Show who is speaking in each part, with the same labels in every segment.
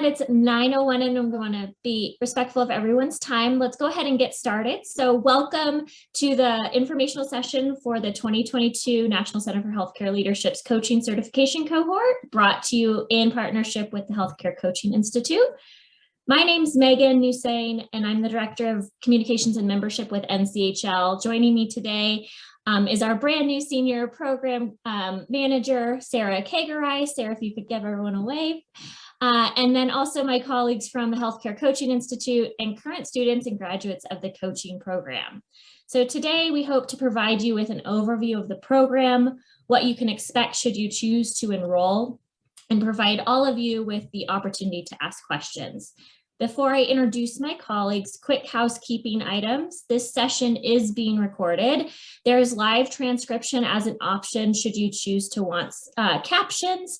Speaker 1: It's 9:01 and I'm going to be respectful of everyone's time. Let's go ahead and get started. So welcome to the informational session for the 2022 National Center for Healthcare Leadership's Coaching Certification Cohort, brought to you in partnership with the Healthcare Coaching Institute. My name's Megan Nussain, and I'm the Director of Communications and Membership with NCHL. Joining me today is our brand new Senior Program Manager, Sarah Kagerai. Sarah, if you could give everyone a wave. And then also my colleagues from the Healthcare Coaching Institute and current students and graduates of the coaching program. So today we hope to provide you with an overview of the program, what you can expect should you choose to enroll, and provide all of you with the opportunity to ask questions. Before I introduce my colleagues, quick housekeeping items. This session is being recorded. There is live transcription as an option should you choose to want captions.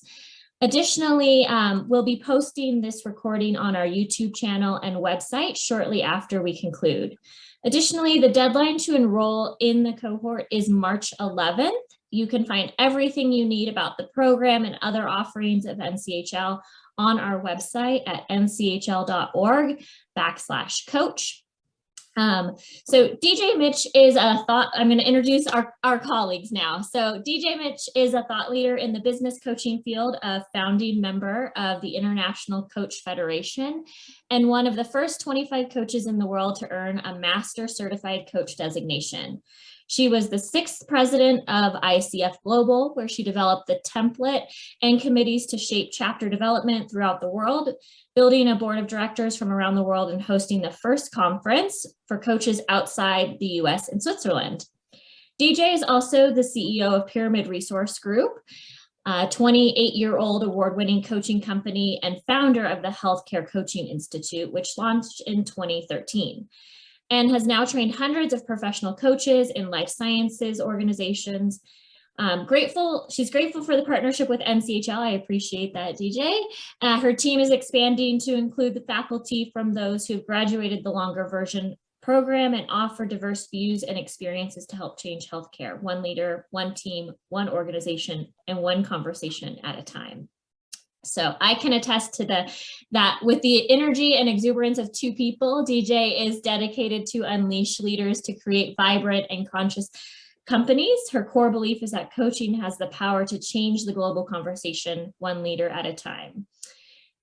Speaker 1: Additionally, we'll be posting this recording on our YouTube channel and website shortly after we conclude. Additionally, the deadline to enroll in the cohort is March 11th. You can find everything you need about the program and other offerings of NCHL on our website at nchl.org/coach. So DJ Mitch is I'm going to introduce our colleagues now. So DJ Mitch is a thought leader in the business coaching field, a founding member of the International Coach Federation, and one of the first 25 coaches in the world to earn a Master Certified Coach designation. She was the 6th president of ICF Global, where she developed the template and committees to shape chapter development throughout the world, building a board of directors from around the world and hosting the first conference for coaches outside the US and Switzerland. DJ is also the CEO of Pyramid Resource Group, a 28-year-old award-winning coaching company and founder of the Healthcare Coaching Institute, which launched in 2013. And has now trained hundreds of professional coaches in life sciences organizations. She's grateful for the partnership with NCHL. I appreciate that, DJ. Her team is expanding to include the faculty from those who have graduated the longer version program and offer diverse views and experiences to help change healthcare. One leader, one team, one organization, and one conversation at a time. So I can attest to that with the energy and exuberance of two people, DJ is dedicated to unleash leaders to create vibrant and conscious companies. Her core belief is that coaching has the power to change the global conversation, one leader at a time.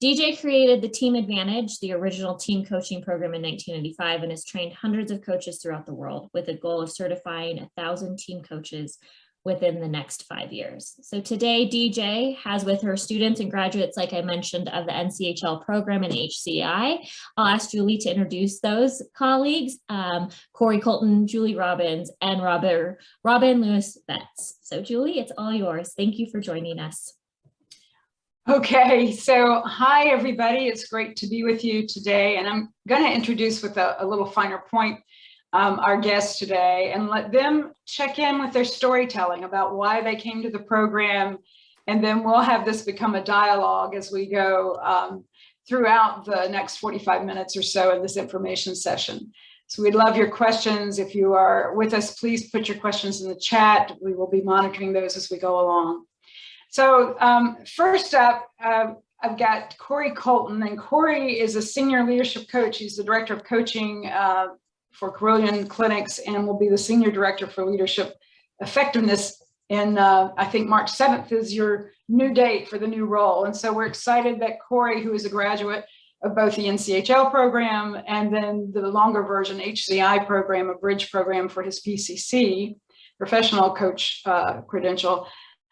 Speaker 1: DJ created the Team Advantage, the original team coaching program in 1995, and has trained hundreds of coaches throughout the world with a goal of certifying 1,000 team coaches within the next 5 years. So today, DJ has with her students and graduates, like I mentioned, of the NCHL program and HCI. I'll ask Julie to introduce those colleagues, Corey Colton, Julie Robbins, and Robin Lewis Betts. So Julie, it's all yours. Thank you for joining us.
Speaker 2: Okay, so hi everybody. It's great to be with you today. And I'm gonna introduce with a little finer point our guests today and let them check in with their storytelling about why they came to the program. And then we'll have this become a dialogue as we go throughout the next 45 minutes or so in this information session. So we'd love your questions. If you are with us, please put your questions in the chat. We will be monitoring those as we go along. So first up, I've got Corey Colton, and Corey is a senior leadership coach. He's the director of coaching for Carilion Clinics and will be the Senior Director for Leadership Effectiveness. And I think March 7th is your new date for the new role. And so we're excited that Corey, who is a graduate of both the NCHL program and then the longer version HCI program, a bridge program for his PCC, professional coach credential.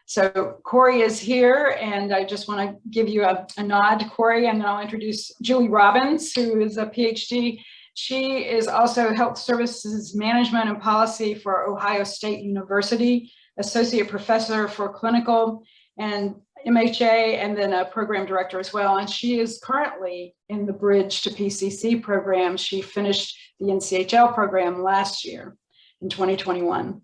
Speaker 2: So Corey is here, and I just want to give you a nod to Corey, and then I'll introduce Julie Robbins, who is a PhD. She is also Health Services Management and Policy for Ohio State University, Associate Professor for Clinical and MHA, and then a Program Director as well. And she is currently in the Bridge to PCC program. She finished the NCHL program last year in 2021.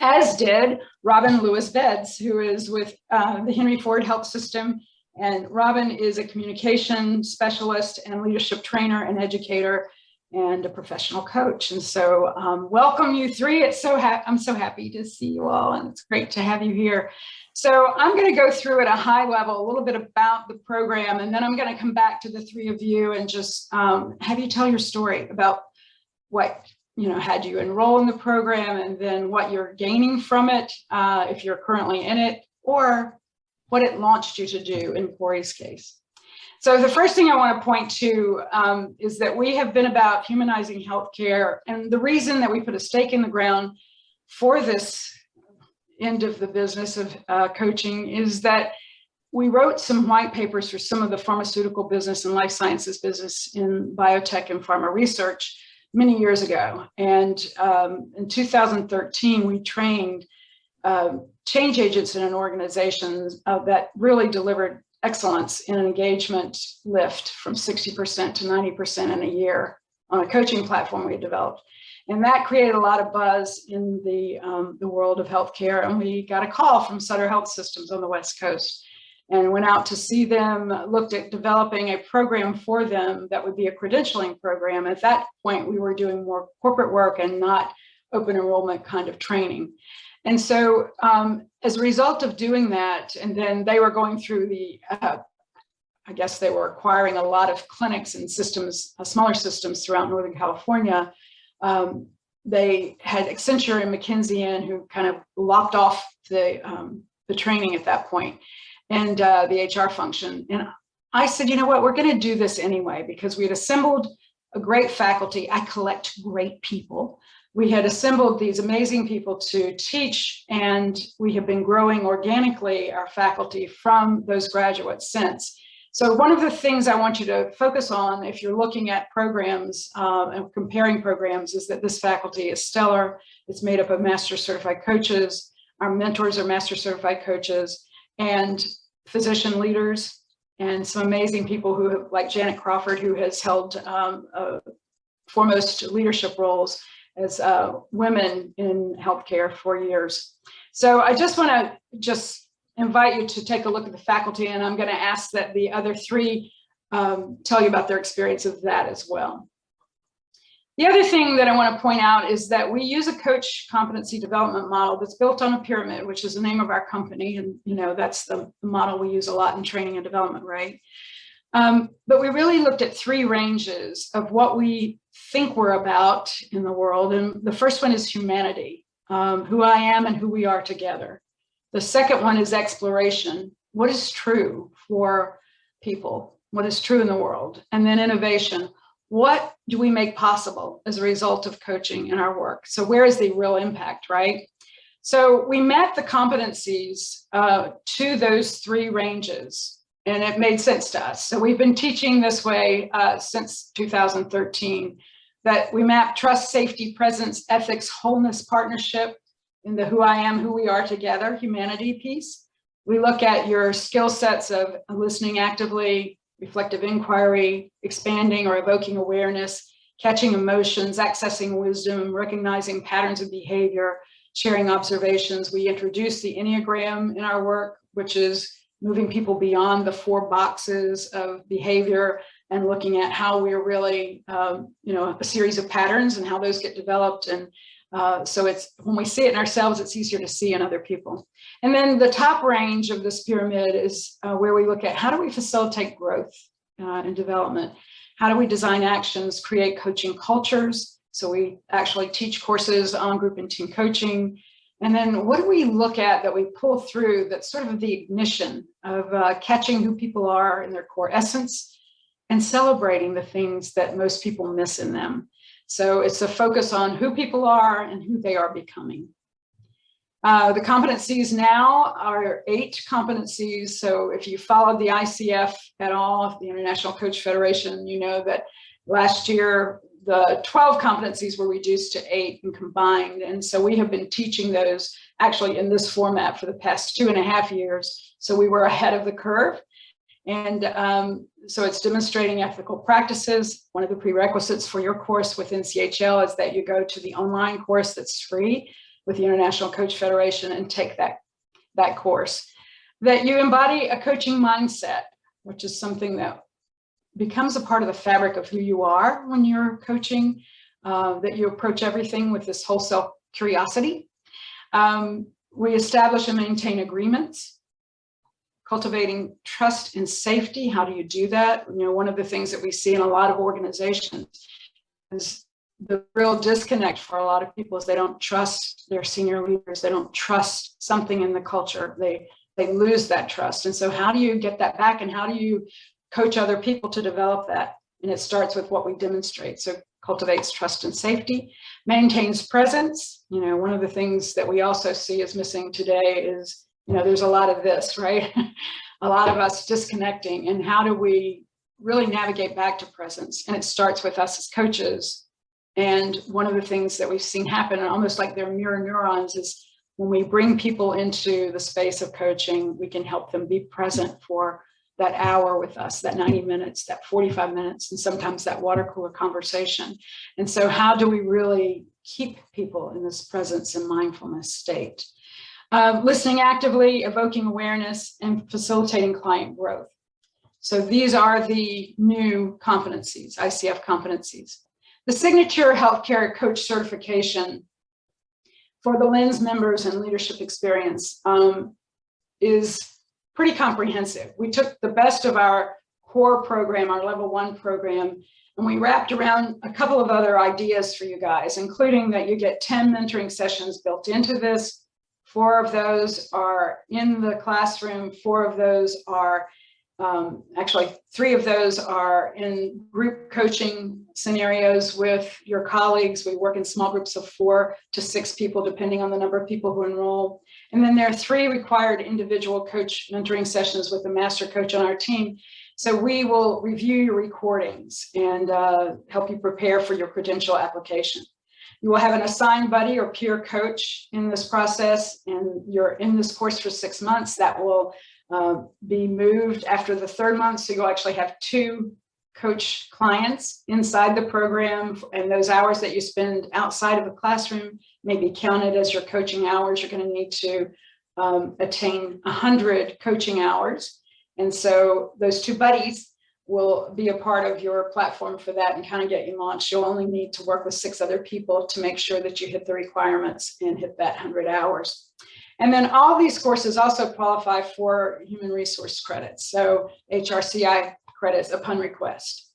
Speaker 2: As did Robin Lewis Betts, who is with the Henry Ford Health System. And Robin is a communication specialist and leadership trainer and educator. and a professional coach. And so welcome you three. I'm so happy to see you all, and it's great to have you here. So I'm going to go through at a high level a little bit about the program, and then I'm going to come back to the three of you and just have you tell your story about what had you enroll in the program, and then what you're gaining from it if you're currently in it, or what it launched you to do in Corey's case. So the first thing I want to point to is that we have been about humanizing healthcare, and the reason that we put a stake in the ground for this end of the business of coaching is that we wrote some white papers for some of the pharmaceutical business and life sciences business in biotech and pharma research many years ago. And in 2013, we trained change agents in an organization that really delivered excellence in an engagement lift from 60% to 90% in a year on a coaching platform we had developed. And that created a lot of buzz in the world of healthcare. And we got a call from Sutter Health Systems on the West Coast, and went out to see them, looked at developing a program for them that would be a credentialing program. At that point, we were doing more corporate work and not open enrollment kind of training. And so as a result of doing that, and then they were going through I guess they were acquiring a lot of clinics and systems, smaller systems throughout Northern California. They had Accenture and McKinsey in, who kind of lopped off the training at that point, and the HR function. And I said, you know what, we're going to do this anyway, because we had assembled a great faculty. I collect great people. We had assembled these amazing people to teach, and we have been growing organically our faculty from those graduates since. So one of the things I want you to focus on if you're looking at programs and comparing programs is that this faculty is stellar. It's made up of master certified coaches. Our mentors are master certified coaches and physician leaders, and some amazing people who have, like Janet Crawford, who has held foremost leadership roles as women in healthcare for years. So I just want to invite you to take a look at the faculty, and I'm going to ask that the other three tell you about their experience of that as well. The other thing that I want to point out is that we use a coach competency development model that's built on a pyramid, which is the name of our company. And, that's the model we use a lot in training and development, right? But we really looked at three ranges of what we think we're about in the world. And the first one is humanity, who I am and who we are together. The second one is exploration. What is true for people? What is true in the world? And then innovation. What do we make possible as a result of coaching in our work? So where is the real impact, right? So we mapped the competencies to those three ranges, and it made sense to us. So we've been teaching this way since 2013, that we map trust, safety, presence, ethics, wholeness, partnership in the who I am, who we are together, humanity piece. We look at your skill sets of listening actively, reflective inquiry, expanding or evoking awareness, catching emotions, accessing wisdom, recognizing patterns of behavior, sharing observations. We introduce the Enneagram in our work, which is moving people beyond the 4 boxes of behavior and looking at how we're really, a series of patterns and how those get developed. And so it's when we see it in ourselves, it's easier to see in other people. And then the top range of this pyramid is where we look at how do we facilitate growth and development? How do we design actions, create coaching cultures? So we actually teach courses on group and team coaching. And then what do we look at that we pull through that's sort of the ignition of catching who people are in their core essence and celebrating the things that most people miss in them? So it's a focus on who people are and who they are becoming. The competencies now are 8 competencies. So if you followed the ICF at all, the International Coach Federation, you know that last year, the 12 competencies were reduced to 8 and combined. And so we have been teaching those actually in this format for the past 2.5 years. So we were ahead of the curve. And so it's demonstrating ethical practices. One of the prerequisites for your course within CHL is that you go to the online course that's free with the International Coach Federation and take that course. That you embody a coaching mindset, which is something that becomes a part of the fabric of who you are when you're coaching, that you approach everything with this wholesale curiosity. We establish and maintain agreements, cultivating trust and safety. How do you do that? You know, one of the things that we see in a lot of organizations is the real disconnect for a lot of people is they don't trust their senior leaders. They don't trust something in the culture. They lose that trust. And so how do you get that back, and how do you coach other people to develop that? And it starts with what we demonstrate. So cultivates trust and safety, maintains presence. You know, one of the things that we also see is missing today is, you know, there's a lot of this, right? A lot of us disconnecting. And how do we really navigate back to presence? And it starts with us as coaches. And one of the things that we've seen happen, almost like they're mirror neurons, is when we bring people into the space of coaching, we can help them be present for that hour with us, that 90 minutes, that 45 minutes, and sometimes that water cooler conversation. And so how do we really keep people in this presence and mindfulness state? Listening actively, evoking awareness, and facilitating client growth. So these are the new competencies, ICF competencies. The signature healthcare coach certification for the LENS members and leadership experience is pretty comprehensive. We took the best of our core program, our level 1 program, and we wrapped around a couple of other ideas for you guys, including that you get 10 mentoring sessions built into this. 4 of those are in the classroom. 4 of those are, actually 3 of those are in group coaching scenarios with your colleagues. We work in small groups of 4 to 6 people, depending on the number of people who enroll. And then there are 3 required individual coach mentoring sessions with the master coach on our team. So we will review your recordings and help you prepare for your credential application. You will have an assigned buddy or peer coach in this process, and you're in this course for 6 months. That will be moved after the 3rd month. So you'll actually have 2 coach clients inside the program, and those hours that you spend outside of the classroom may be counted as your coaching hours. You're going to need to attain 100 coaching hours. And so those 2 buddies will be a part of your platform for that and kind of get you launched. You'll only need to work with 6 other people to make sure that you hit the requirements and hit that 100 hours. And then all these courses also qualify for human resource credits, so HRCI credits upon request.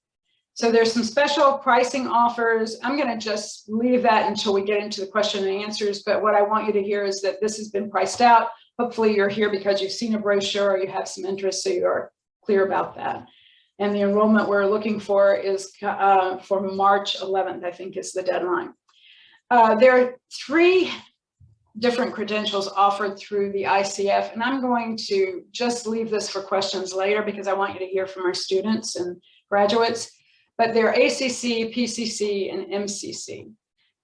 Speaker 2: So there's some special pricing offers. I'm going to just leave that until we get into the question and answers, but what I want you to hear is that this has been priced out. Hopefully you're here because you've seen a brochure or you have some interest, so you're clear about that. And the enrollment we're looking for is for March 11th, I think is the deadline. There are 3 different credentials offered through the ICF, and I'm going to just leave this for questions later because I want you to hear from our students and graduates. But they're ACC, PCC, and MCC.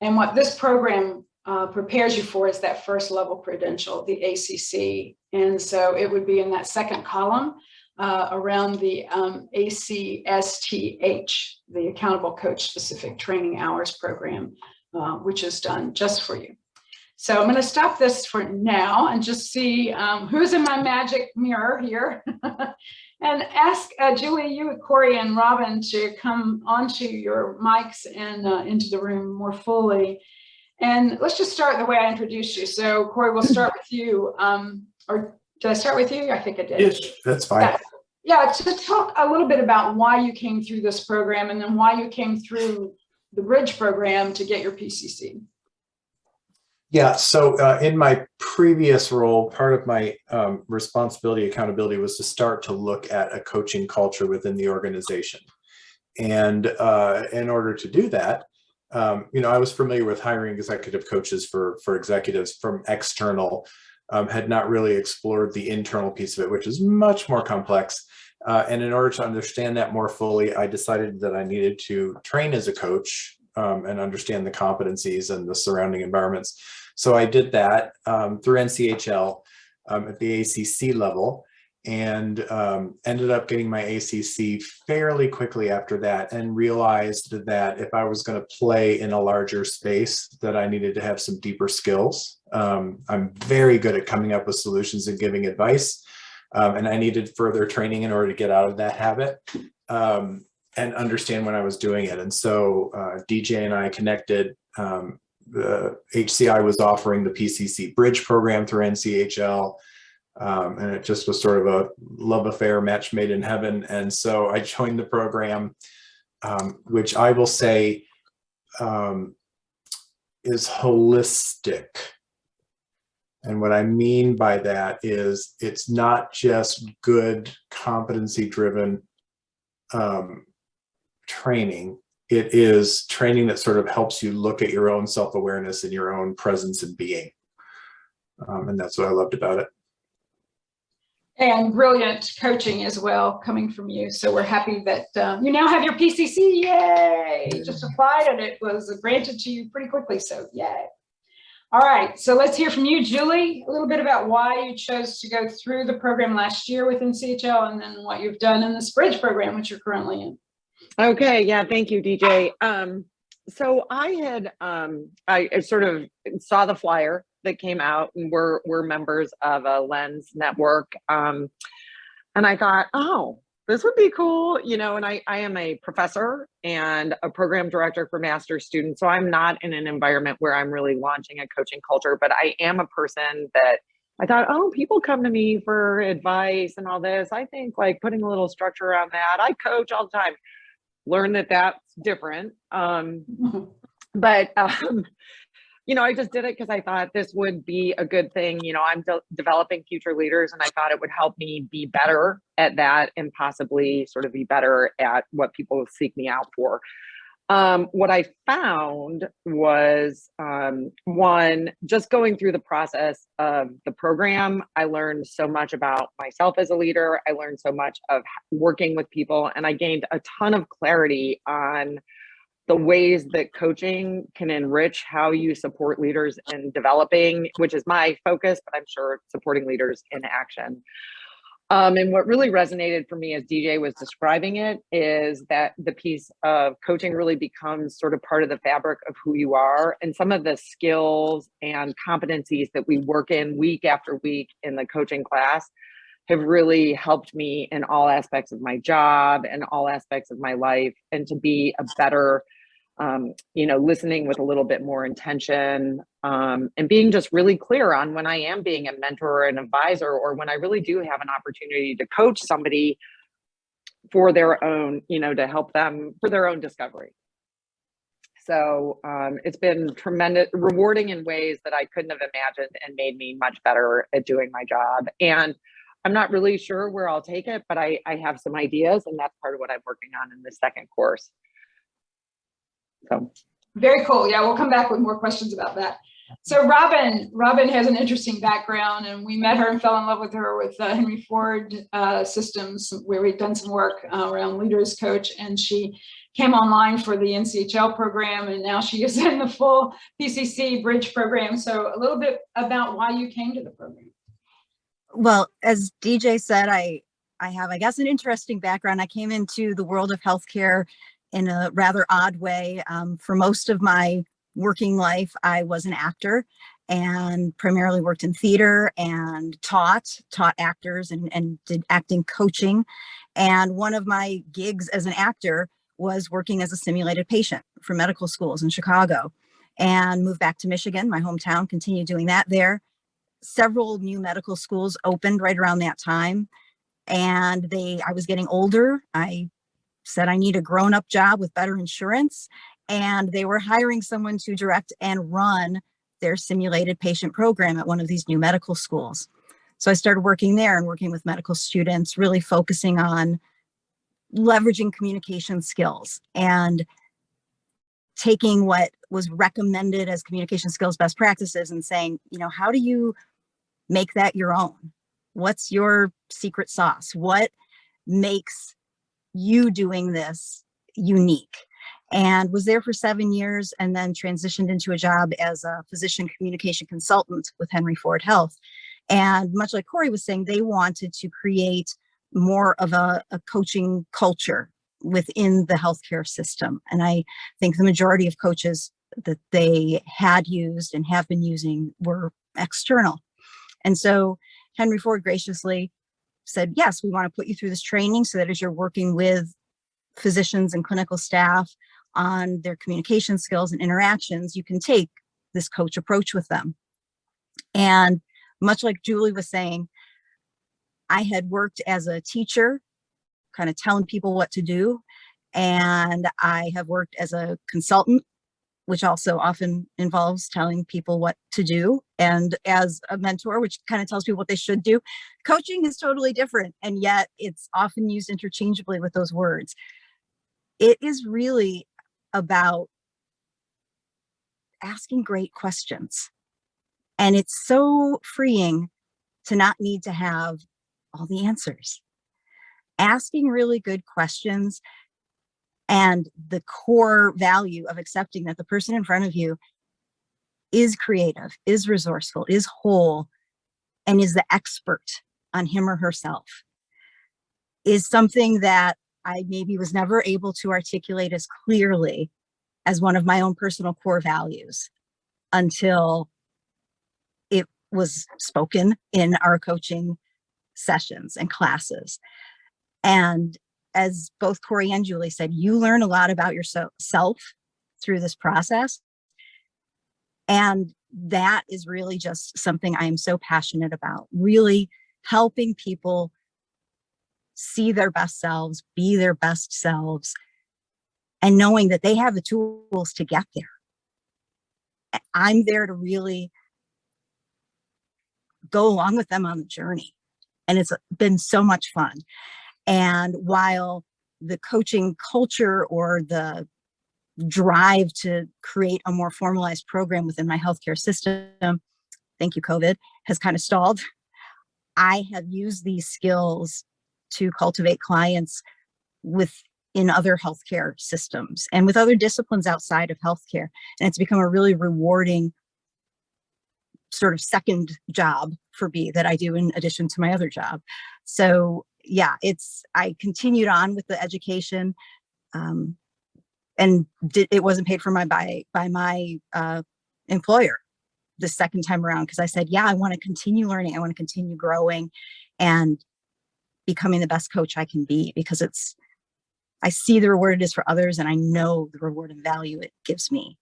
Speaker 2: And what this program prepares you for is that first level credential, the ACC. And so it would be in that 2nd column around the ACSTH, the Accountable Coach Specific Training Hours Program, which is done just for you. So I'm going to stop this for now and just see who's in my magic mirror here and ask Julie, you, Corey, and Robin to come onto your mics and into the room more fully. And let's just start the way I introduced you. So Corey, we'll start with you. Or did I start with you? I think I did.
Speaker 3: Yes, that's fine.
Speaker 2: Yeah, to talk a little bit about why you came through this program and then why you came through the Bridge program to get your PCC.
Speaker 3: Yeah, so in my previous role, part of my responsibility, accountability was to start to look at a coaching culture within the organization. And in order to do that, you know, I was familiar with hiring executive coaches for executives from external, had not really explored the internal piece of it, which is much more complex. And in order to understand that more fully, I decided that I needed to train as a coach and understand the competencies and the surrounding environments. So I did that through NCHL at the ACC level, and ended up getting my ACC fairly quickly after that, and realized that if I was going to play in a larger space, that I needed to have some deeper skills. I'm very good at coming up with solutions and giving advice, and I needed further training in order to get out of that habit. and understand when I was doing it. And so DJ and I connected. The HCI was offering the PCC Bridge program through NCHL. And it just was sort of a love affair, match made in heaven. And so I joined the program, which I will say is holistic. And what I mean by that is it's not just good competency-driven training. It is training that sort of helps you look at your own self-awareness and your own presence and being. And that's what I loved about it.
Speaker 2: And brilliant coaching as well coming from you. So we're happy that you now have your PCC. Yay! You just applied and it was granted to you pretty quickly. So yay. All right. So let's hear from you, Julie, a little bit about why you chose to go through the program last year with NCHL and then what you've done in this Bridge program, which you're currently in.
Speaker 4: Okay. Yeah. Thank you, DJ. So I had, I sort of saw the flyer that came out, and we're members of a Lens network. And I thought, oh, this would be cool, you know, and I am a professor and a program director for master's students. So I'm not in an environment where I'm really launching a coaching culture, but I am a person that I thought, oh, people come to me for advice and all this. I think like putting a little structure around that. I coach all the time. Learn that that's different. But you know, I just did it because I thought this would be a good thing. You know, I'm developing future leaders, and I thought it would help me be better at that and possibly sort of be better at what people seek me out for. What I found was, one, just going through the process of the program, I learned so much about myself as a leader. I learned so much of working with people, and I gained a ton of clarity on the ways that coaching can enrich how you support leaders in developing, which is my focus, but I'm sure supporting leaders in action. And what really resonated for me as DJ was describing it is that the piece of coaching really becomes sort of part of the fabric of who you are, and some of the skills and competencies that we work in week after week in the coaching class have really helped me in all aspects of my job and all aspects of my life, and to be a better, you know, listening with a little bit more intention, and being just really clear on when I am being a mentor or an advisor, or when I really do have an opportunity to coach somebody for their own, you know, to help them for their own discovery. So it's been tremendous, rewarding in ways that I couldn't have imagined, and made me much better at doing my job. And I'm not really sure where I'll take it, but I have some ideas, and that's part of what I'm working on in the second course. So
Speaker 2: very cool. Yeah, we'll come back with more questions about that. So Robin has an interesting background, and we met her and fell in love with her with Henry Ford Systems, where we've done some work around Leaders Coach, and she came online for the NCHL program, and now she is in the full PCC Bridge program. So a little bit about why you came to the program.
Speaker 5: Well, as DJ said, I have, I guess, an interesting background. I came into the world of healthcare in a rather odd way. For most of my working life, I was an actor and primarily worked in theater and taught actors and did acting coaching. And one of my gigs as an actor was working as a simulated patient for medical schools in Chicago, and moved back to Michigan, my hometown, continued doing that there. Several new medical schools opened right around that time, and I was getting older. I said I need a grown-up job with better insurance, and they were hiring someone to direct and run their simulated patient program at one of these new medical schools. So I started working there and working with medical students, really focusing on leveraging communication skills and taking what was recommended as communication skills best practices and saying, you know, how do you make that your own? What's your secret sauce? What makes you doing this unique? And was there for 7 years, and then transitioned into a job as a physician communication consultant with Henry Ford Health. And much like Corey was saying, they wanted to create more of a coaching culture within the healthcare system. And I think the majority of coaches that they had used and have been using were external. And so Henry Ford graciously said, yes, we want to put you through this training so that as you're working with physicians and clinical staff on their communication skills and interactions, you can take this coach approach with them. And much like Julie was saying, I had worked as a teacher, kind of telling people what to do. And I have worked as a consultant, which also often involves telling people what to do, and as a mentor, which kind of tells people what they should do. Coaching is totally different, and yet it's often used interchangeably with those words. It is really about asking great questions. And it's so freeing to not need to have all the answers. Asking really good questions, and the core value of accepting that the person in front of you is creative, is resourceful, is whole, and is the expert on him or herself, is something that I maybe was never able to articulate as clearly as one of my own personal core values until it was spoken in our coaching sessions and classes. And as both Corey and Julie said, you learn a lot about yourself through this process. And that is really just something I am so passionate about, really helping people see their best selves, be their best selves, and knowing that they have the tools to get there. I'm there to really go along with them on the journey. And it's been so much fun. And while the coaching culture or the drive to create a more formalized program within my healthcare system, thank you, COVID, has kind of stalled, I have used these skills to cultivate clients within other healthcare systems and with other disciplines outside of healthcare. And it's become a really rewarding sort of second job for me that I do in addition to my other job. So yeah, I continued on with the education, and it wasn't paid for by my employer the second time around, because I said, yeah, I want to continue learning. I want to continue growing and becoming the best coach I can be, because I see the reward it is for others, and I know the reward and value it gives me.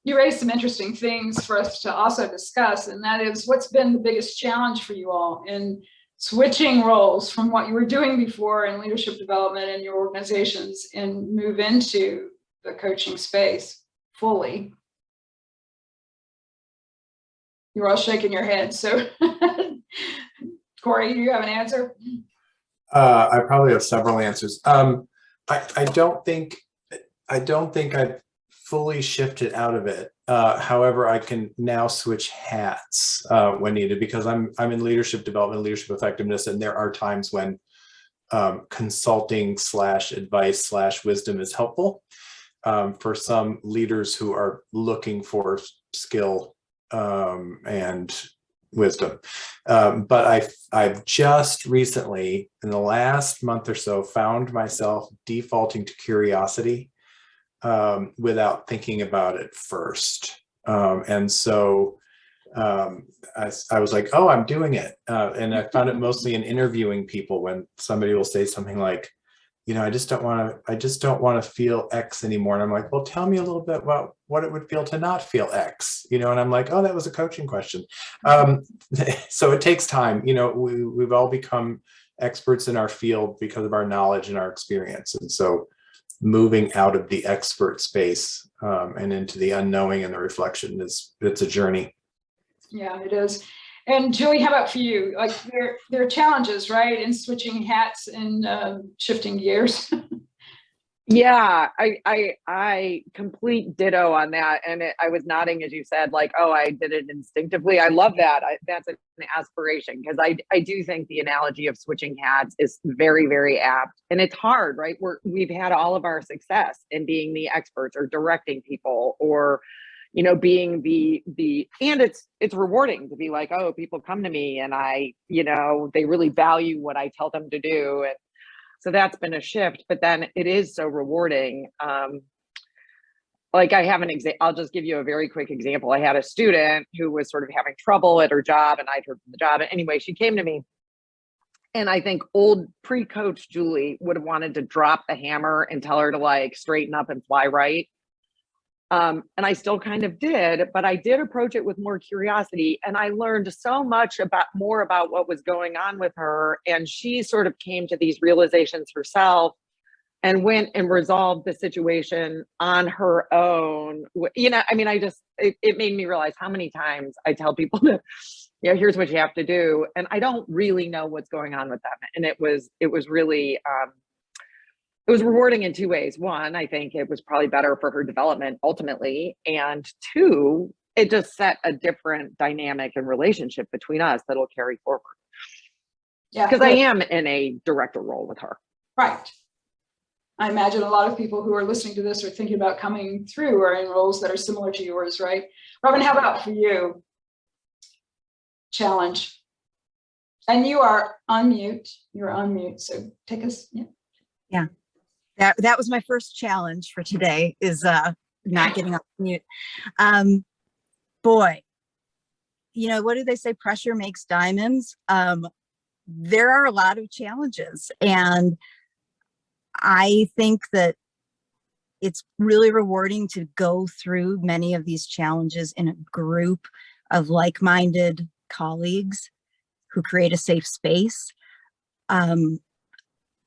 Speaker 2: You raised some interesting things for us to also discuss, and that is, what's been the biggest challenge for you all in switching roles from what you were doing before in leadership development in your organizations and move into the coaching space fully? You're all shaking your head. So Corey, do you have an answer?
Speaker 3: I probably have several answers. I don't think I've fully shifted out of it. However, I can now switch hats when needed, because I'm in leadership development, leadership effectiveness, and there are times when consulting / advice / wisdom is helpful for some leaders who are looking for skill and wisdom. But I've just recently, in the last month or so, found myself defaulting to curiosity without thinking about it first. And so I was like, oh, I'm doing it. And I found it mostly in interviewing people, when somebody will say something like, I just don't want to feel X anymore. And I'm like, well, tell me a little bit about what it would feel to not feel X, and I'm like, oh, that was a coaching question. So it takes time. We've all become experts in our field because of our knowledge and our experience. And so moving out of the expert space and into the unknowing and the reflection it's a journey. Yeah,
Speaker 2: it is. And Julie, how about for you? Like, there are challenges, right, in switching hats and shifting gears.
Speaker 4: Yeah, I complete ditto on that. And I was nodding as you said, like, oh, I did it instinctively. I love that. That's an aspiration, because I do think the analogy of switching hats is very, very apt. And it's hard, right? We've had all of our success in being the experts or directing people, or being and it's rewarding to be like, oh, people come to me and they really value what I tell them to do. And so that's been a shift, but then it is so rewarding. Like, I have I'll just give you a very quick example. I had a student who was sort of having trouble at her job, and I'd heard from the job. And anyway, she came to me And I think old pre-coach Julie would have wanted to drop the hammer and tell her to like straighten up and fly right. And I still kind of did, but I did approach it with more curiosity, and I learned so much more about what was going on with her. And she sort of came to these realizations herself and went and resolved the situation on her own. You know, I mean, it made me realize how many times I tell people to, here's what you have to do. And I don't really know what's going on with them. And it was really, it was rewarding in two ways. One, I think it was probably better for her development ultimately. And two, it just set a different dynamic and relationship between us that'll carry forward.
Speaker 2: Yeah.
Speaker 4: Because I am in a director role with her.
Speaker 2: Right. I imagine a lot of people who are listening to this are thinking about coming through or in roles that are similar to yours, right? Robin, how about for you? Challenge. And you are on mute. You're on mute. So take us.
Speaker 5: Yeah. That was my first challenge for today, is not getting off mute. Boy, what do they say? Pressure makes diamonds. There are a lot of challenges, and I think that it's really rewarding to go through many of these challenges in a group of like-minded colleagues who create a safe space.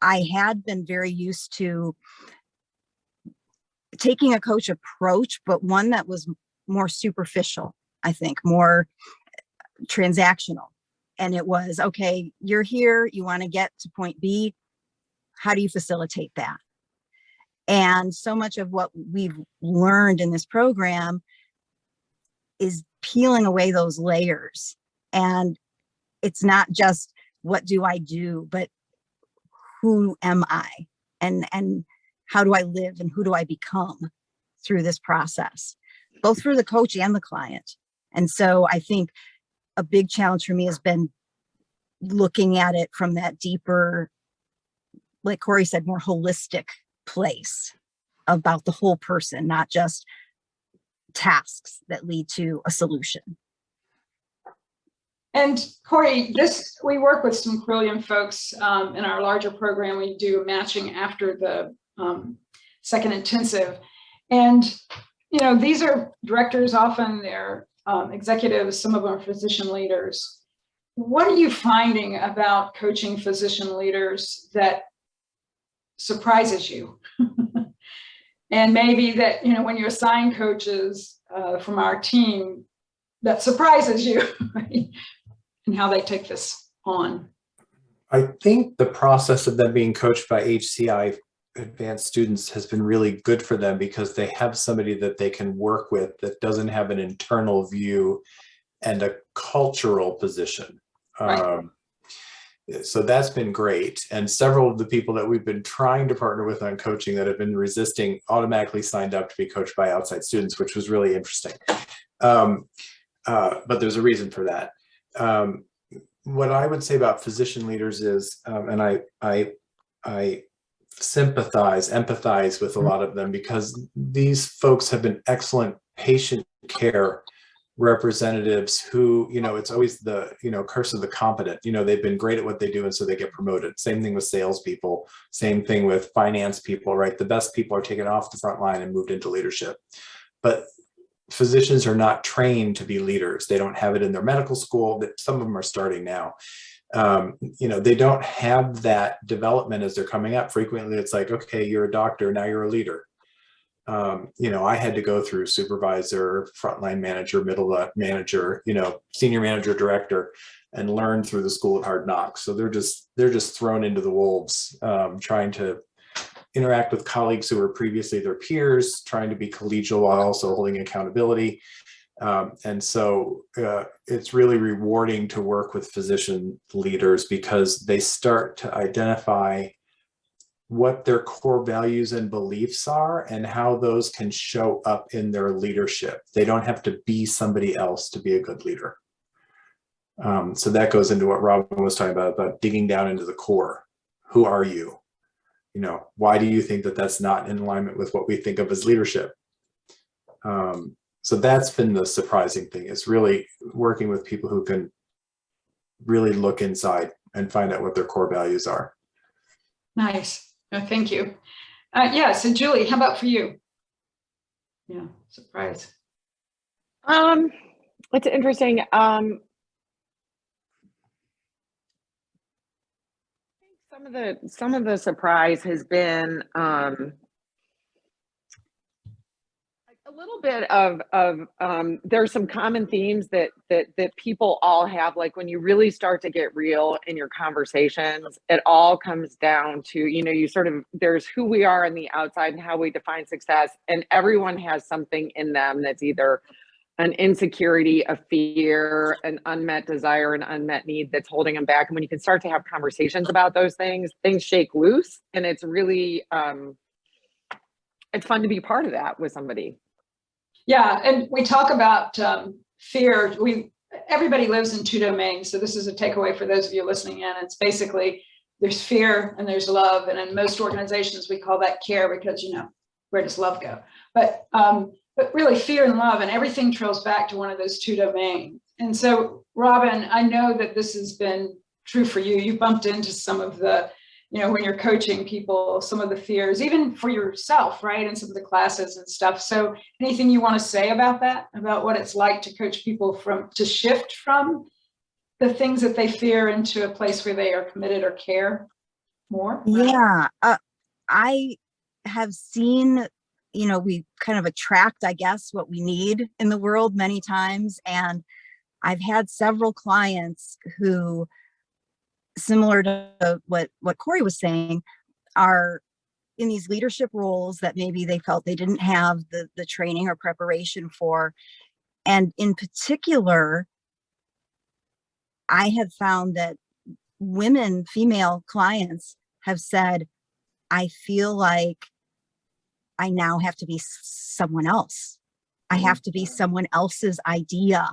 Speaker 5: I had been very used to taking a coach approach, but one that was more superficial, I think, more transactional. And it was, okay, you're here, you want to get to point B. How do you facilitate that? And so much of what we've learned in this program is peeling away those layers. And it's not just what do I do, but who am I, and how do I live, and who do I become through this process, both for the coach and the client. And so I think a big challenge for me has been looking at it from that deeper, like Corey said, more holistic place about the whole person, not just tasks that lead to a solution.
Speaker 2: And Corey, we work with some brilliant folks in our larger program. We do matching after the second intensive. And, these are directors, often they're executives, some of them are physician leaders. What are you finding about coaching physician leaders that surprises you? And maybe that, when you assign coaches from our team, that surprises you, right? And how they take this on.
Speaker 3: I think the process of them being coached by HCI advanced students has been really good for them, because they have somebody that they can work with that doesn't have an internal view and a cultural position.
Speaker 2: Right.
Speaker 3: So that's been great. And several of the people that we've been trying to partner with on coaching that have been resisting automatically signed up to be coached by outside students, which was really interesting. But there's a reason for that. What I would say about physician leaders is, and I empathize with a lot of them, because these folks have been excellent patient care representatives who, it's always the, curse of the competent. They've been great at what they do, and so they get promoted. Same thing with salespeople, same thing with finance people, right? The best people are taken off the front line and moved into leadership. But physicians are not trained to be leaders. They don't have it in their medical school. That some of them are starting now. They don't have that development as they're coming up. Frequently, it's like, okay, you're a doctor, now you're a leader. I had to go through supervisor, frontline manager, middle manager, senior manager, director, and learn through the school of hard knocks. So they're just thrown into the wolves, trying to interact with colleagues who were previously their peers, trying to be collegial while also holding accountability. And so it's really rewarding to work with physician leaders, because they start to identify what their core values and beliefs are and how those can show up in their leadership. They don't have to be somebody else to be a good leader. So that goes into what Robin was talking about digging down into the core. Who are you? Why do you think that that's not in alignment with what we think of as leadership? So that's been the surprising thing, is really working with people who can really look inside and find out what their core values are.
Speaker 2: Nice. No, thank you. Yeah. So Julie, how about for you? Yeah. Surprise.
Speaker 4: It's interesting. Some of the surprise has been a little bit of there's some common themes that people all have. Like when you really start to get real in your conversations, it all comes down to, you sort of, there's who we are on the outside and how we define success, and everyone has something in them that's either an insecurity, a fear, an unmet desire, an unmet need that's holding them back. And when you can start to have conversations about those things shake loose, and it's really it's fun to be part of that with somebody.
Speaker 2: Yeah, and we talk about fear. Everybody lives in two domains. So this is a takeaway for those of you listening in. It's basically there's fear and there's love. And in most organizations, we call that care because, where does love go? But really fear and love, and everything trails back to one of those two domains. And so, Robin, I know that this has been true for you. You bumped into some of the, when you're coaching people, some of the fears, even for yourself, right? And some of the classes and stuff. So anything you want to say about that, about what it's like to coach people to shift from the things that they fear into a place where they are committed or care more?
Speaker 5: Yeah, I have seen, we kind of attract, I guess, what we need in the world many times. And I've had several clients who, similar to what Corey was saying, are in these leadership roles that maybe they felt they didn't have the training or preparation for. And in particular, I have found that female clients have said, I feel like I now have to be someone else. I have to be someone else's idea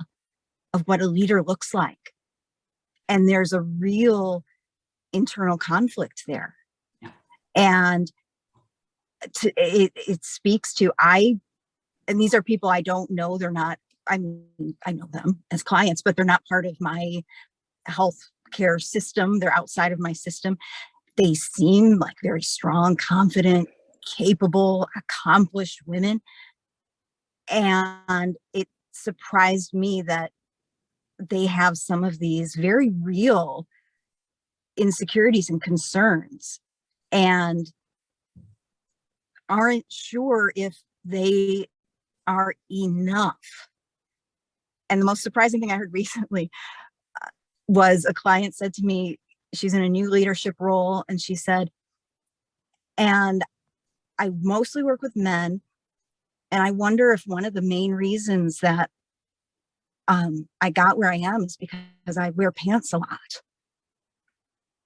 Speaker 5: of what a leader looks like. And there's a real internal conflict there.
Speaker 2: Yeah.
Speaker 5: And it speaks to, and these are people I don't know. They're not, I know them as clients, but they're not part of my health care system. They're outside of my system. They seem like very strong, confident, capable, accomplished women. And it surprised me that they have some of these very real insecurities and concerns and aren't sure if they are enough. And the most surprising thing I heard recently was a client said to me, she's in a new leadership role, and she said, and I mostly work with men, and I wonder if one of the main reasons that I got where I am is because I wear pants a lot.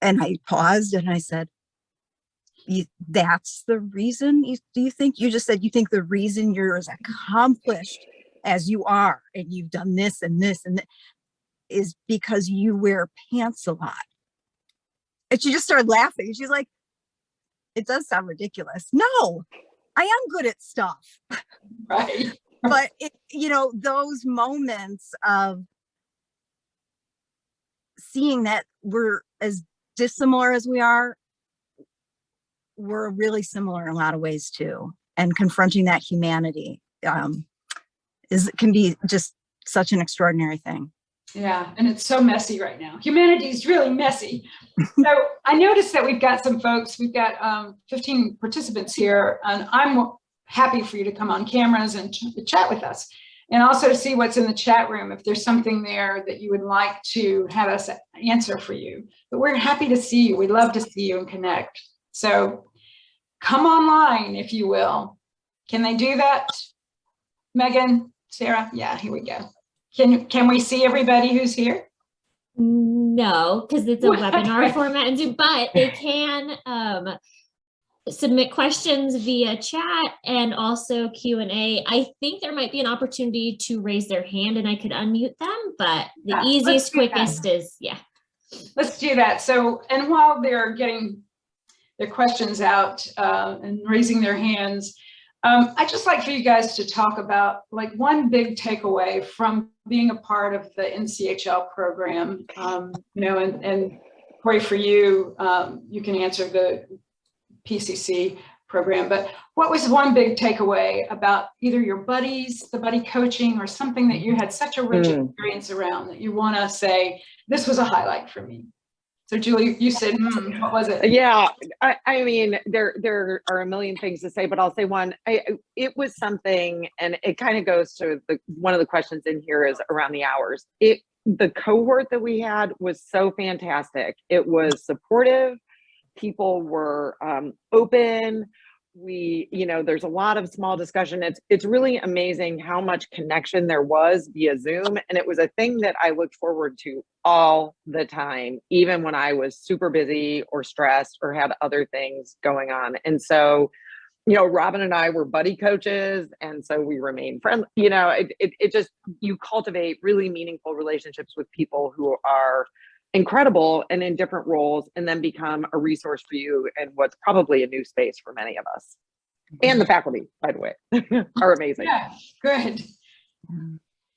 Speaker 5: And I paused and I said, that's the reason? Do you think, you just said you think the reason you're as accomplished as you are, and you've done this and this and that, is because you wear pants a lot? And she just started laughing. She's like, it does sound ridiculous. No, I am good at stuff.
Speaker 2: Right.
Speaker 5: But those moments of seeing that we're as dissimilar as we are, we're really similar in a lot of ways too. And confronting that humanity can be just such an extraordinary thing.
Speaker 2: Yeah, and it's so messy right now. Humanity is really messy. So I noticed that we've got some folks, we've got 15 participants here, and I'm happy for you to come on cameras and chat with us, and also to see what's in the chat room, if there's something there that you would like to have us answer for you. But we're happy to see you. We'd love to see you and connect. So come online, if you will. Can they do that? Megan, Sarah? Yeah, here we go. Can we see everybody who's here?
Speaker 1: No, because it's a webinar format and Zoom, but they can submit questions via chat and also Q&A. I think there might be an opportunity to raise their hand and I could unmute them, but the easiest, quickest is,
Speaker 2: Let's do that. So, and while they're getting their questions out and raising their hands, I'd just like for you guys to talk about like one big takeaway from being a part of the NCHL program, and Corey, for you, you can answer the PCC program, but what was one big takeaway about either your buddies, the buddy coaching, or something that you had such a rich experience around that you want to say, this was a highlight for me? So Julie, you said, what was it?
Speaker 4: Yeah, I mean, there are a million things to say, but I'll say one. It was something, and it kind of goes to one of the questions in here is around the hours. The cohort that we had was so fantastic. It was supportive. People were open. There's a lot of small discussion. It's really amazing how much connection there was via Zoom. And it was a thing that I looked forward to all the time, even when I was super busy or stressed or had other things going on. And so, Robin and I were buddy coaches. And so we remained friendly. It just, you cultivate really meaningful relationships with people who are incredible and in different roles, and then become a resource for you in what's probably a new space for many of us. And the faculty, by the way, are amazing.
Speaker 2: Yeah, good.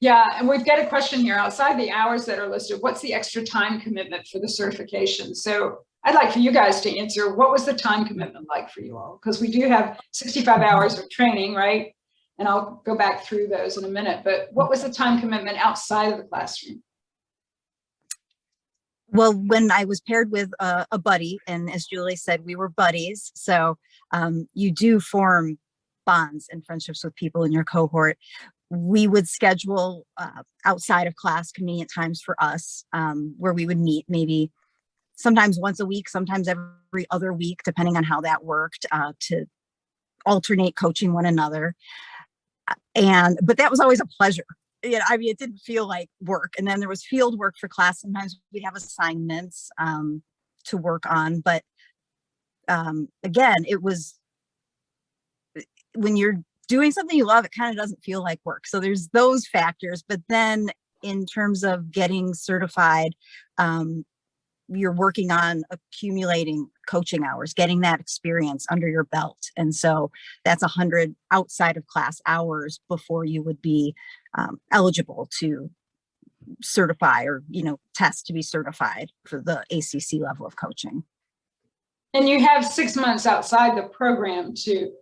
Speaker 2: Yeah, and we've got a question here. Outside the hours that are listed, what's the extra time commitment for the certification? So I'd like for you guys to answer, what was the time commitment like for you all? Because we do have 65 hours of training, right? And I'll go back through those in a minute, but what was the time commitment outside of the classroom?
Speaker 5: Well, when I was paired with a buddy, and as Julie said, we were buddies. So you do form bonds and friendships with people in your cohort. We would schedule outside of class convenient times for us, where we would meet maybe sometimes once a week, sometimes every other week, depending on how that worked, to alternate coaching one another. But that was always a pleasure. It didn't feel like work. And then there was field work for class. Sometimes we'd have assignments to work on. But again, it was, when you're doing something you love, it kind of doesn't feel like work. So there's those factors. But then in terms of getting certified, you're working on accumulating coaching hours, getting that experience under your belt. And so that's 100 outside of class hours before you would be eligible to certify or, test to be certified for the ACC level of coaching.
Speaker 2: And you have 6 months outside the program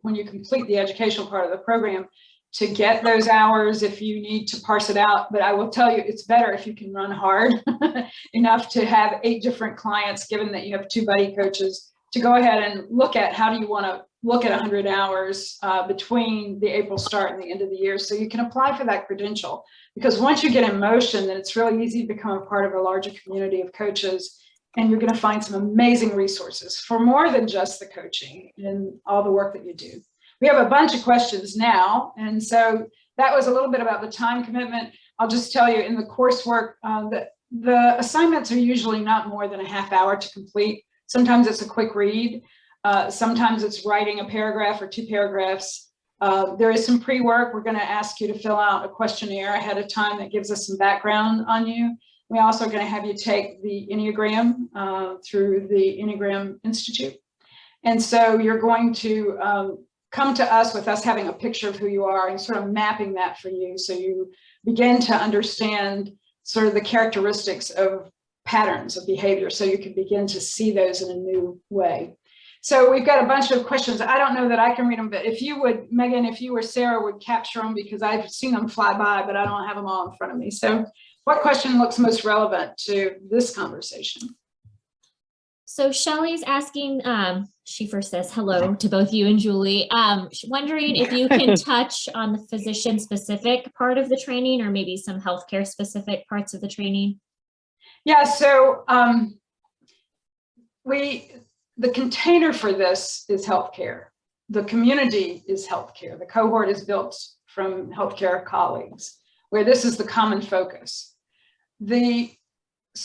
Speaker 2: when you complete the educational part of the program, to get those hours if you need to parse it out. But I will tell you, it's better if you can run hard enough to have 8 different clients, given that you have 2 buddy coaches, to go ahead and look at how do you want to look at 100 hours between the April start and the end of the year. So you can apply for that credential, because once you get in motion, then it's really easy to become a part of a larger community of coaches. And you're going to find some amazing resources for more than just the coaching and all the work that you do. We have a bunch of questions now. And so that was a little bit about the time commitment. I'll just tell you, in the coursework, the assignments are usually not more than a half hour to complete. Sometimes it's a quick read. Sometimes it's writing a paragraph or 2 paragraphs. There is some pre-work. We're going to ask you to fill out a questionnaire ahead of time that gives us some background on you. We're also going to have you take the Enneagram through the Enneagram Institute. And so you're going to come to us with us having a picture of who you are and sort of mapping that for you. So you begin to understand sort of the characteristics of patterns of behavior, so you can begin to see those in a new way. So we've got a bunch of questions. I don't know that I can read them, but if you would, Megan, if you or Sarah would capture them, because I've seen them fly by, but I don't have them all in front of me. So what question looks most relevant to this conversation?
Speaker 1: So Shelley's asking, she first says hello to both you and Julie, wondering if you can touch on the physician-specific part of the training, or maybe some healthcare-specific parts of the training.
Speaker 2: Yeah, so the container for this is healthcare. The community is healthcare. The cohort is built from healthcare colleagues, where this is the common focus. The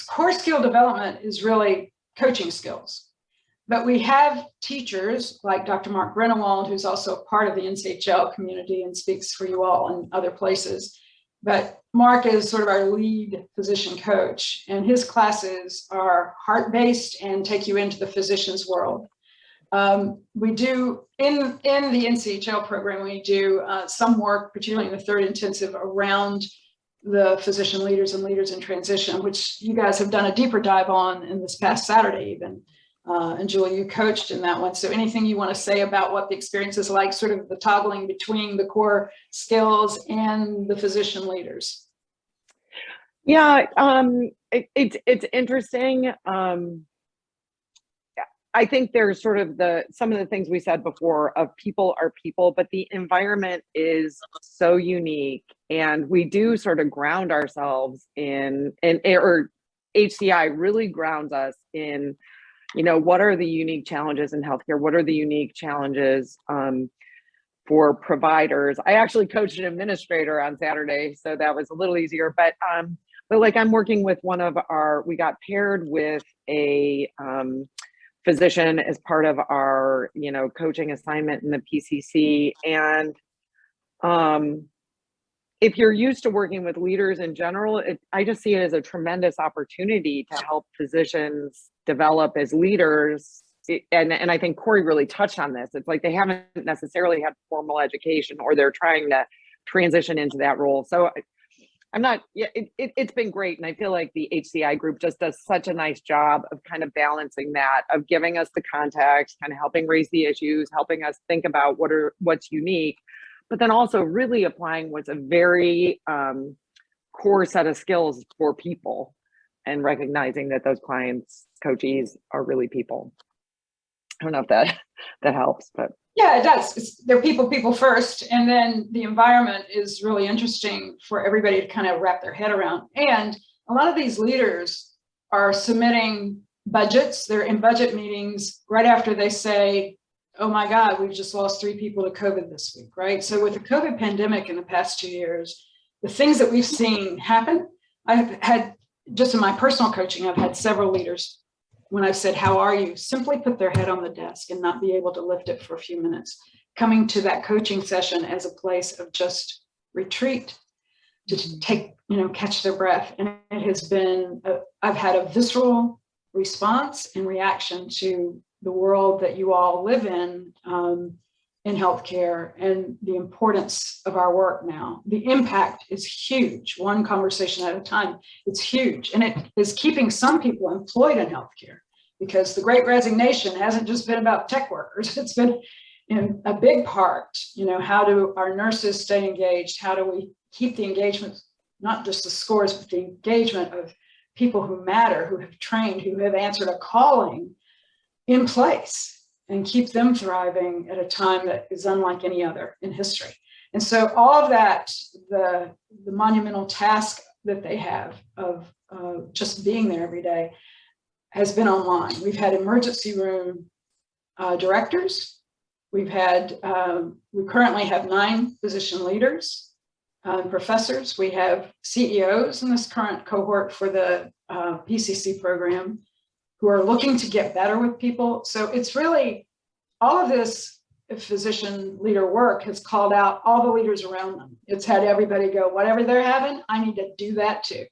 Speaker 2: core skill development is really coaching skills. But we have teachers like Dr. Mark Grenewald, who's also a part of the NCHL community and speaks for you all in other places. But Mark is sort of our lead physician coach, and his classes are heart-based and take you into the physician's world. We do, in the NCHL program, we do some work, particularly in the third intensive, around the physician leaders and leaders in transition, which you guys have done a deeper dive on in this past Saturday even. And Julie, you coached in that one. So anything you want to say about what the experience is like, sort of the toggling between the core skills and the physician leaders?
Speaker 4: Yeah, it's interesting. I think there's sort of some of the things we said before of people are people, but the environment is so unique, and we do sort of ground ourselves or HCI really grounds us in, what are the unique challenges in healthcare? What are the unique challenges for providers? I actually coached an administrator on Saturday, so that was a little easier, but like I'm working with we got paired with a physician as part of our, coaching assignment in the PCC. And if you're used to working with leaders in general, I just see it as a tremendous opportunity to help physicians develop as leaders. And I think Corey really touched on this. It's like they haven't necessarily had formal education, or they're trying to transition into that role. So it's been great. And I feel like the HCI group just does such a nice job of kind of balancing that, of giving us the context, kind of helping raise the issues, helping us think about what's unique, but then also really applying what's a very core set of skills for people, and recognizing that those clients, coachees, are really people. I don't know if that helps, but.
Speaker 2: Yeah, it does. They're people first. And then the environment is really interesting for everybody to kind of wrap their head around. And a lot of these leaders are submitting budgets. They're in budget meetings right after they say, oh my God, we've just lost 3 people to COVID this week, right? So with the COVID pandemic in the past 2 years, the things that we've seen happen, I've had, just in my personal coaching, I've had several leaders, when I've said, how are you? Simply put their head on the desk and not be able to lift it for a few minutes, coming to that coaching session as a place of just retreat, to take, catch their breath. And it has been, I've had a visceral response and reaction to the world that you all live in healthcare, and the importance of our work now. The impact is huge, one conversation at a time. It's huge. And it is keeping some people employed in healthcare, because the Great Resignation hasn't just been about tech workers. It's been in a big part, how do our nurses stay engaged? How do we keep the engagement, not just the scores, but the engagement of people who matter, who have trained, who have answered a calling in place, and keep them thriving at a time that is unlike any other in history. And so all of that, the monumental task that they have of just being there every day, has been online. We've had emergency room directors. We currently have 9 physician leaders, professors. We have CEOs in this current cohort for the PCC program, who are looking to get better with people. So it's really, all of this physician leader work has called out all the leaders around them. It's had everybody go, whatever they're having, I need to do that too.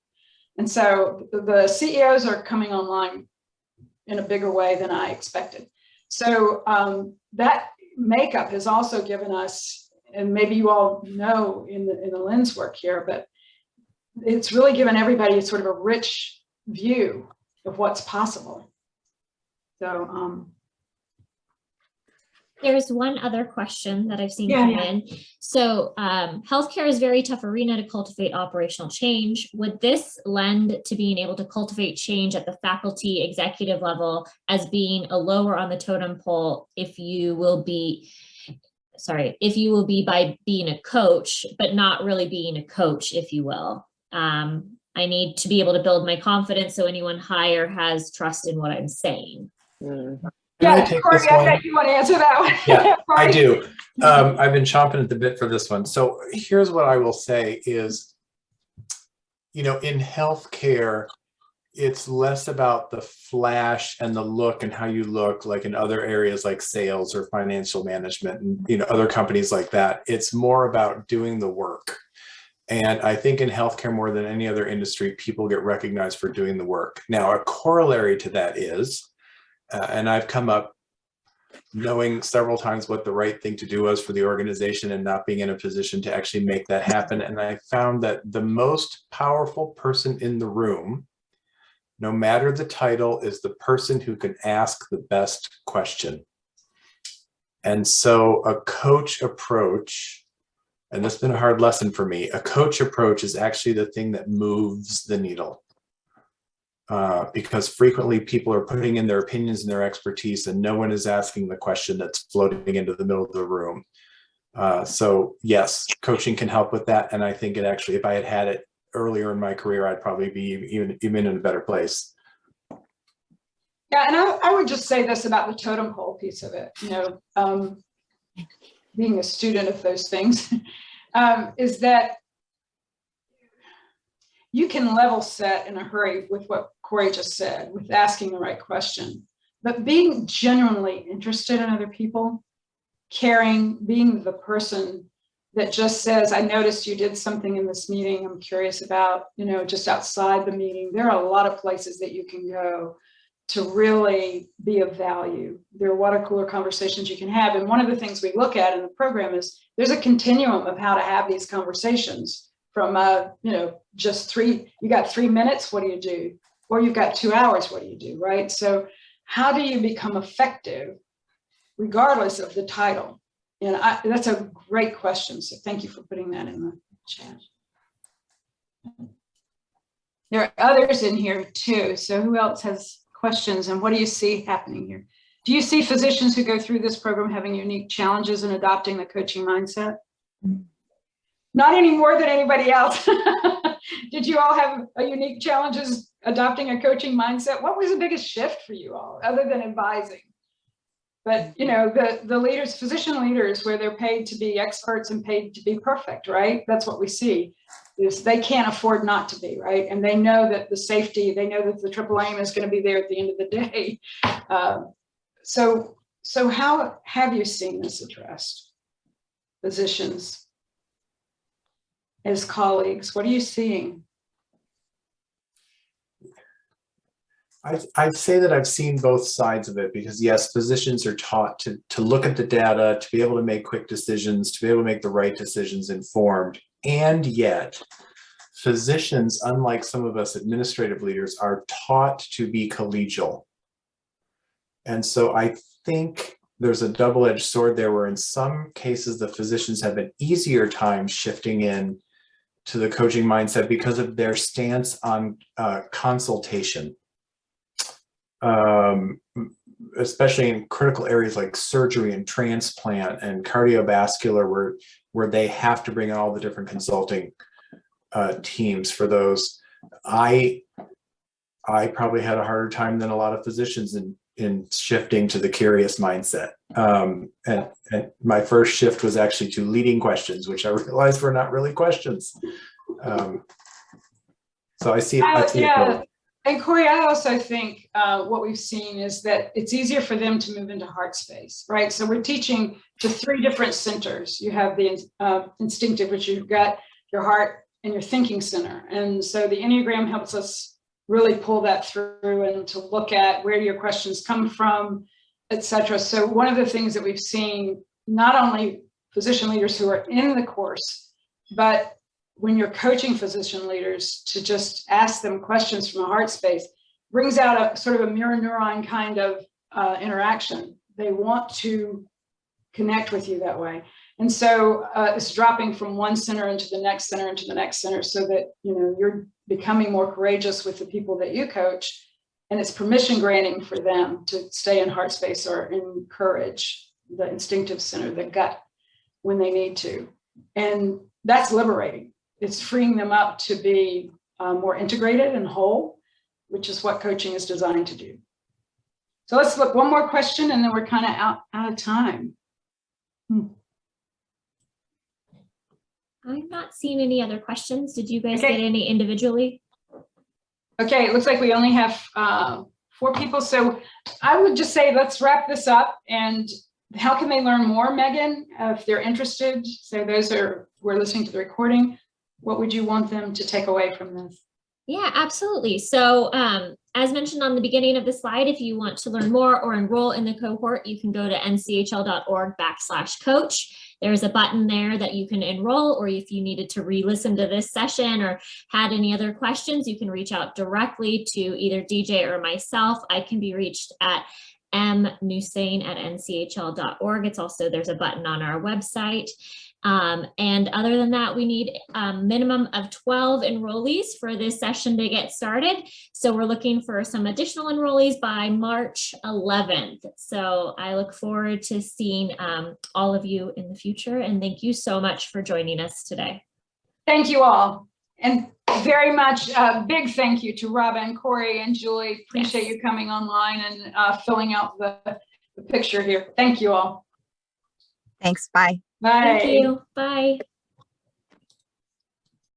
Speaker 2: And so the CEOs are coming online in a bigger way than I expected. So that makeup has also given us, and maybe you all know in the lens work here, but it's really given everybody sort of a rich view of what's possible. So
Speaker 1: there's one other question that I've seen come in. So healthcare is a very tough arena to cultivate operational change. Would this lend to being able to cultivate change at the faculty executive level as being a lower on the totem pole if you will be by being a coach, but not really being a coach, if you will? I need to be able to build my confidence so anyone higher has trust in what I'm saying.
Speaker 2: Yeah, Corey, I bet you want to answer that one.
Speaker 3: Yeah, I do. I've been chomping at the bit for this one. So here's what I will say is, in healthcare, it's less about the flash and the look and how you look, like in other areas like sales or financial management and other companies like that. It's more about doing the work. And I think in healthcare, more than any other industry, people get recognized for doing the work. Now, a corollary to that is, and I've come up knowing several times what the right thing to do was for the organization and not being in a position to actually make that happen. And I found that the most powerful person in the room, no matter the title, is the person who can ask the best question. And so a coach approach, and this has been a hard lesson for me, a coach approach is actually the thing that moves the needle. Because frequently people are putting in their opinions and their expertise and no one is asking the question that's floating into the middle of the room. So yes, coaching can help with that. And I think it actually, if I had had it earlier in my career, I'd probably be even in a better place.
Speaker 2: Yeah, and I would just say this about the totem pole piece of it, being a student of those things, is that you can level set in a hurry with what Corey just said, with asking the right question, but being genuinely interested in other people, caring, being the person that just says, I noticed you did something in this meeting I'm curious about, just outside the meeting. There are a lot of places that you can go to really be of value. There are water cooler conversations you can have. And one of the things we look at in the program is there's a continuum of how to have these conversations from, just you got 3 minutes, what do you do? Or you've got 2 hours, what do you do, right? So how do you become effective regardless of the title? And that's a great question. So thank you for putting that in the chat. There are others in here too. So who else has questions and what do you see happening here? Do you see physicians who go through this program having unique challenges in adopting the coaching mindset? Not any more than anybody else. Did you all have a unique challenges adopting a coaching mindset? What was the biggest shift for you all other than advising? But the leaders, physician leaders, where they're paid to be experts and paid to be perfect, right? That's what we see, is they can't afford not to be, right? And they know that the safety, they know that the triple aim is going to be there at the end of the day. So how have you seen this addressed? Physicians, as colleagues, what are you seeing?
Speaker 3: I'd say that I've seen both sides of it, because yes, physicians are taught to look at the data, to be able to make quick decisions, to be able to make the right decisions informed. And yet physicians, unlike some of us administrative leaders, are taught to be collegial. And so I think there's a double-edged sword there, where in some cases the physicians have an easier time shifting in to the coaching mindset because of their stance on consultation. Especially in critical areas like surgery and transplant and cardiovascular, where they have to bring in all the different consulting teams for those. I probably had a harder time than a lot of physicians in shifting to the curious mindset. And my first shift was actually to leading questions, which I realized were not really questions. So I see it.
Speaker 2: Yeah. And Corey, I also think what we've seen is that it's easier for them to move into heart space, right? So we're teaching to 3 different centers. You have the instinctive, which you've got your heart and your thinking center. And so the Enneagram helps us really pull that through and to look at where your questions come from, et cetera. So one of the things that we've seen, not only physician leaders who are in the course, but when you're coaching physician leaders to just ask them questions from a heart space, brings out a sort of a mirror neuron kind of interaction. They want to connect with you that way. And so it's dropping from one center into the next center into the next center, so that you're becoming more courageous with the people that you coach, and it's permission granting for them to stay in heart space or encourage the instinctive center, the gut, when they need to. And that's liberating. It's freeing them up to be more integrated and whole, which is what coaching is designed to do. So let's look one more question, and then we're kind of out of time.
Speaker 1: I'm not seeing any other questions. Did you guys
Speaker 2: Okay.
Speaker 1: get any individually?
Speaker 2: Okay, it looks like we only have 4 people. So I would just say, let's wrap this up. And how can they learn more, Megan, if they're interested? So those who are listening to the recording, what would you want them to take away from this?
Speaker 1: Yeah, absolutely. So As mentioned on the beginning of the slide, if you want to learn more or enroll in the cohort, you can go to nchl.org/coach. There's a button there that you can enroll, or if you needed to re-listen to this session or had any other questions, you can reach out directly to either DJ or myself. I can be reached at mnusain@nchl.org. It's also, there's a button on our website. And other than that, we need a minimum of 12 enrollees for this session to get started. So we're looking for some additional enrollees by March 11th. So I look forward to seeing all of you in the future. And thank you so much for joining us today.
Speaker 2: Thank you all. And very much big thank you to Robin, Corey, and Julie. Appreciate you coming online and filling out the picture here. Thank you all.
Speaker 5: Thanks. Bye.
Speaker 2: Bye.
Speaker 1: Thank you. Bye.